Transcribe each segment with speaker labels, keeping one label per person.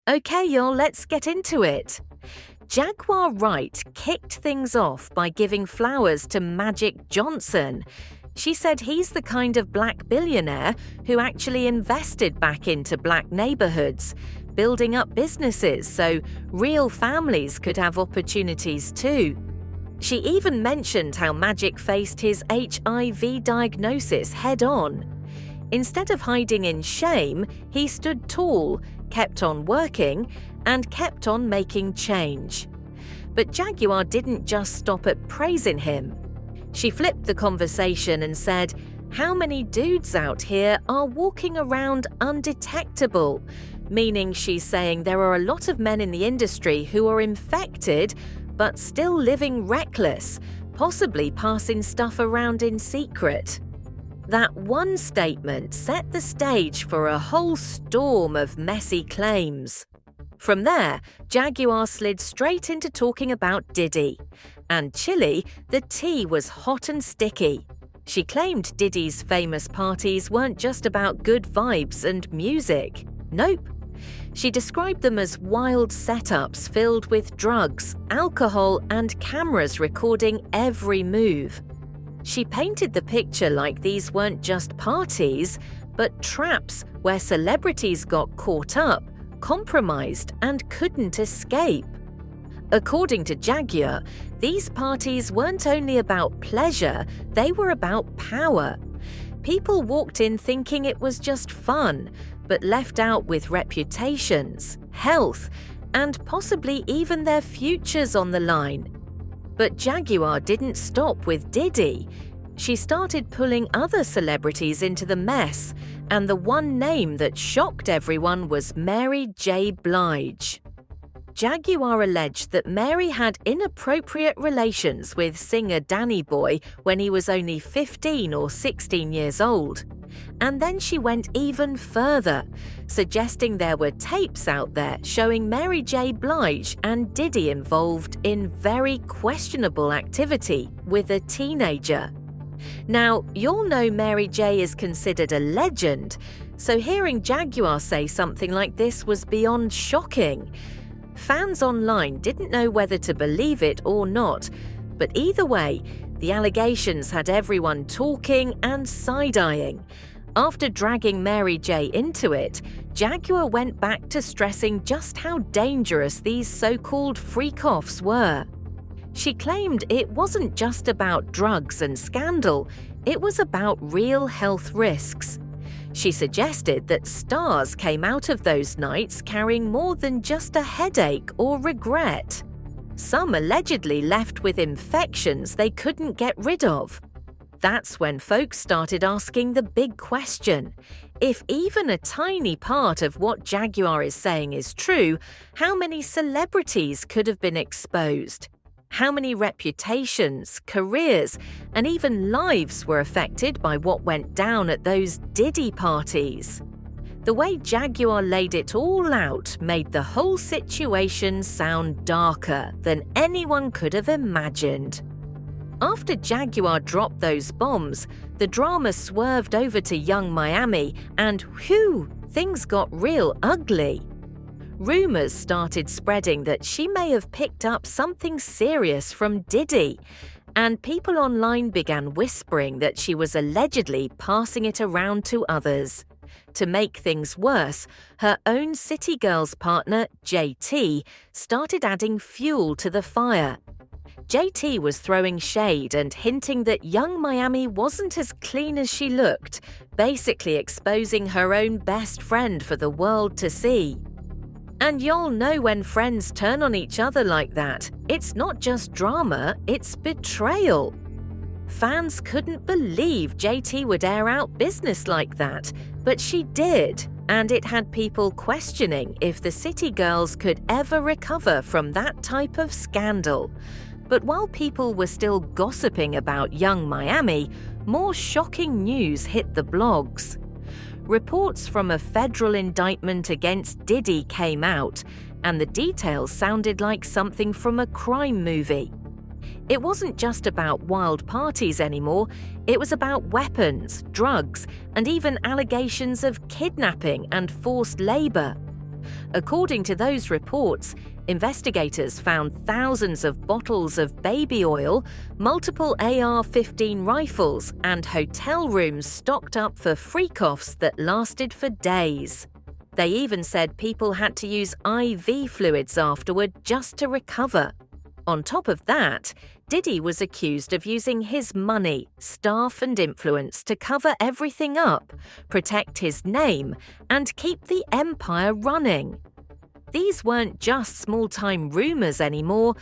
Speaker 1: Okay, y'all, let's get into it. Jaguar Wright kicked things off by giving flowers to Magic Johnson. She said he's the kind of black billionaire who actually invested back into black neighborhoods, building up businesses so real families could have opportunities too. She even mentioned how Magic faced his HIV diagnosis head-on. Instead of hiding in shame, he stood tall, kept on working, and kept on making change. But Jaguar didn't just stop at praising him. She flipped the conversation and said, "How many dudes out here are walking around undetectable?" Meaning she's saying there are a lot of men in the industry who are infected but still living reckless, possibly passing stuff around in secret. That one statement set the stage for a whole storm of messy claims. From there, Jaguar slid straight into talking about Diddy. And Chile, the tea was hot and sticky. She claimed Diddy's famous parties weren't just about good vibes and music. Nope. She described them as wild setups filled with drugs, alcohol, and cameras recording every move. She painted the picture like these weren't just parties, but traps where celebrities got caught up, compromised, and couldn't escape. According to Jaguar, these parties weren't only about pleasure, they were about power. People walked in thinking it was just fun, but left out with reputations, health, and possibly even their futures on the line. But Jaguar didn't stop with Diddy. She started pulling other celebrities into the mess, and the one name that shocked everyone was Mary J. Blige. Jaguar alleged that Mary had inappropriate relations with singer Danny Boy when he was only 15 or 16 years old. And then she went even further, suggesting there were tapes out there showing Mary J. Blige and Diddy involved in very questionable activity with a teenager. Now, you'll know Mary J. is considered a legend, so hearing Jaguar say something like this was beyond shocking. Fans online didn't know whether to believe it or not, but either way, the allegations had everyone talking and side-eyeing. After dragging Mary J. into it, Jaguar went back to stressing just how dangerous these so-called freak-offs were. She claimed it wasn't just about drugs and scandal, it was about real health risks. She suggested that stars came out of those nights carrying more than just a headache or regret. Some allegedly left with infections they couldn't get rid of. That's when folks started asking the big question. If even a tiny part of what Jaguar is saying is true, how many celebrities could have been exposed? How many reputations, careers, and even lives were affected by what went down at those Diddy parties? The way Jaguar laid it all out made the whole situation sound darker than anyone could have imagined. After Jaguar dropped those bombs, the drama swerved over to Young Miami and whew, things got real ugly. Rumors started spreading that she may have picked up something serious from Diddy, and people online began whispering that she was allegedly passing it around to others. To make things worse, her own City Girls partner, JT, started adding fuel to the fire. JT was throwing shade and hinting that Young Miami wasn't as clean as she looked, basically exposing her own best friend for the world to see. And you'll know when friends turn on each other like that, it's not just drama, it's betrayal. Fans couldn't believe JT would air out business like that, but she did, and it had people questioning if the City Girls could ever recover from that type of scandal. But while people were still gossiping about Young Miami, more shocking news hit the blogs. Reports from a federal indictment against Diddy came out, and the details sounded like something from a crime movie. It wasn't just about wild parties anymore, it was about weapons, drugs, and even allegations of kidnapping and forced labor. According to those reports, investigators found thousands of bottles of baby oil, multiple AR-15 rifles, and hotel rooms stocked up for freak-offs that lasted for days. They even said people had to use IV fluids afterward just to recover. On top of that, Diddy was accused of using his money, staff and influence to cover everything up, protect his name, and keep the empire running. These weren't just small-time rumors anymore.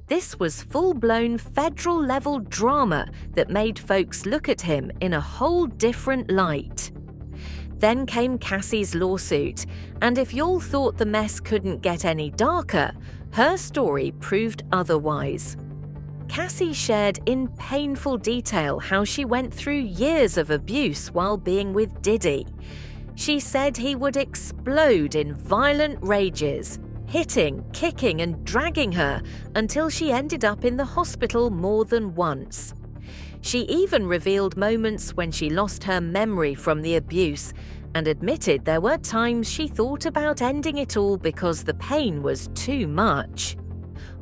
Speaker 1: This was full-blown federal-level drama that made folks look at him in a whole different light. Then came Cassie's lawsuit, and if y'all thought the mess couldn't get any darker, her story proved otherwise. Cassie shared in painful detail how she went through years of abuse while being with Diddy. She said he would explode in violent rages, hitting, kicking, and dragging her until she ended up in the hospital more than once. She even revealed moments when she lost her memory from the abuse and admitted there were times she thought about ending it all because the pain was too much.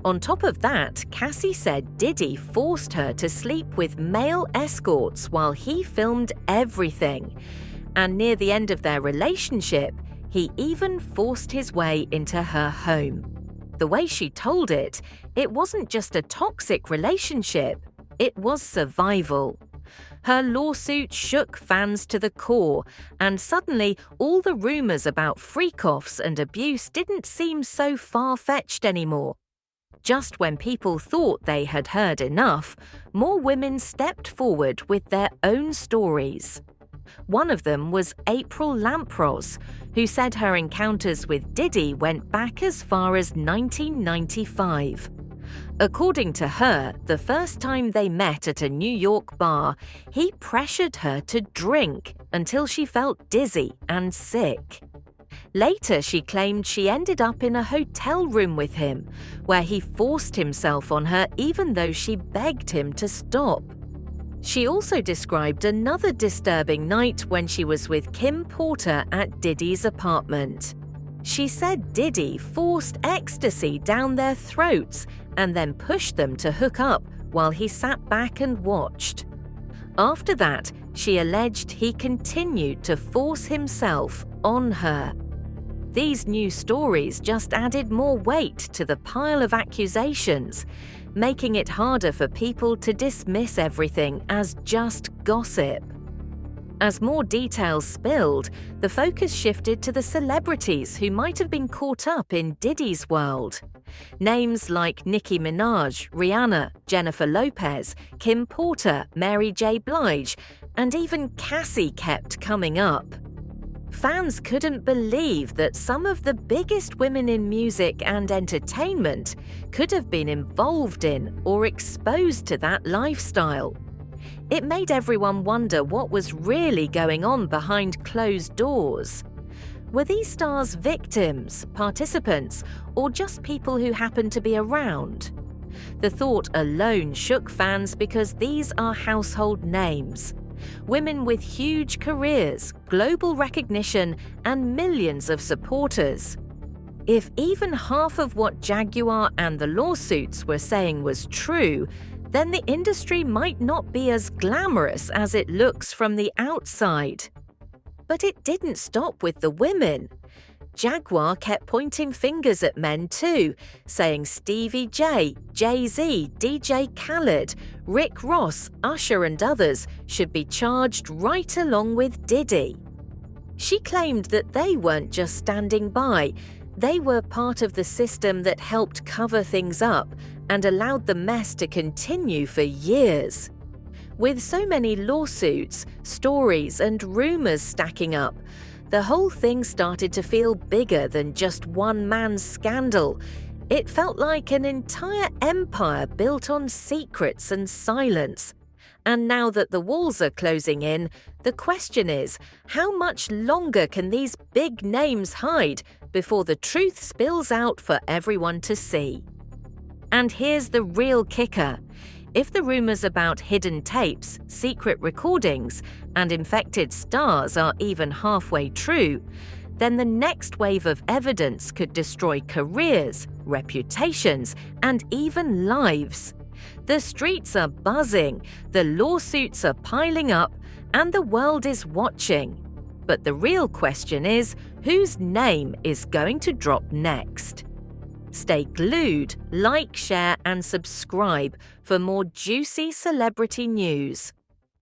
Speaker 1: On top of that, Cassie said Diddy forced her to sleep with male escorts while he filmed everything. And near the end of their relationship, he even forced his way into her home. The way she told it, it wasn't just a toxic relationship, it was survival. Her lawsuit shook fans to the core, and suddenly all the rumors about freak-offs and abuse didn't seem so far-fetched anymore. Just when people thought they had heard enough, more women stepped forward with their own stories. One of them was April Lampros, who said her encounters with Diddy went back as far as 1995. According to her, the first time they met at a New York bar, he pressured her to drink until she felt dizzy and sick. Later, she claimed she ended up in a hotel room with him, where he forced himself on her even though she begged him to stop. She also described another disturbing night when she was with Kim Porter at Diddy's apartment. She said Diddy forced ecstasy down their throats and then pushed them to hook up while he sat back and watched. After that, she alleged he continued to force himself on her. These new stories just added more weight to the pile of accusations, making it harder for people to dismiss everything as just gossip. As more details spilled, the focus shifted to the celebrities who might have been caught up in Diddy's world. Names like Nicki Minaj, Rihanna, Jennifer Lopez, Kim Porter, Mary J. Blige, and even Cassie kept coming up. Fans couldn't believe that some of the biggest women in music and entertainment could have been involved in or exposed to that lifestyle. It made everyone wonder what was really going on behind closed doors. Were these stars victims, participants, or just people who happened to be around? The thought alone shook fans because these are household names. Women with huge careers, global recognition, and millions of supporters. If even half of what Jaguar and the lawsuits were saying was true, then the industry might not be as glamorous as it looks from the outside. But it didn't stop with the women. Jaguar kept pointing fingers at men too, saying Stevie J, Jay-Z, DJ Khaled, Rick Ross, Usher and others should be charged right along with Diddy. She claimed that they weren't just standing by, they were part of the system that helped cover things up and allowed the mess to continue for years. With so many lawsuits, stories and rumors stacking up, the whole thing started to feel bigger than just one man's scandal. It felt like an entire empire built on secrets and silence. And now that the walls are closing in, the question is, how much longer can these big names hide before the truth spills out for everyone to see? And here's the real kicker. If the rumors about hidden tapes, secret recordings, and infected stars are even halfway true, then the next wave of evidence could destroy careers, reputations, and even lives. The streets are buzzing, the lawsuits are piling up, and the world is watching. But the real question is, whose name is going to drop next? Stay glued, like, share, and subscribe for more juicy celebrity news.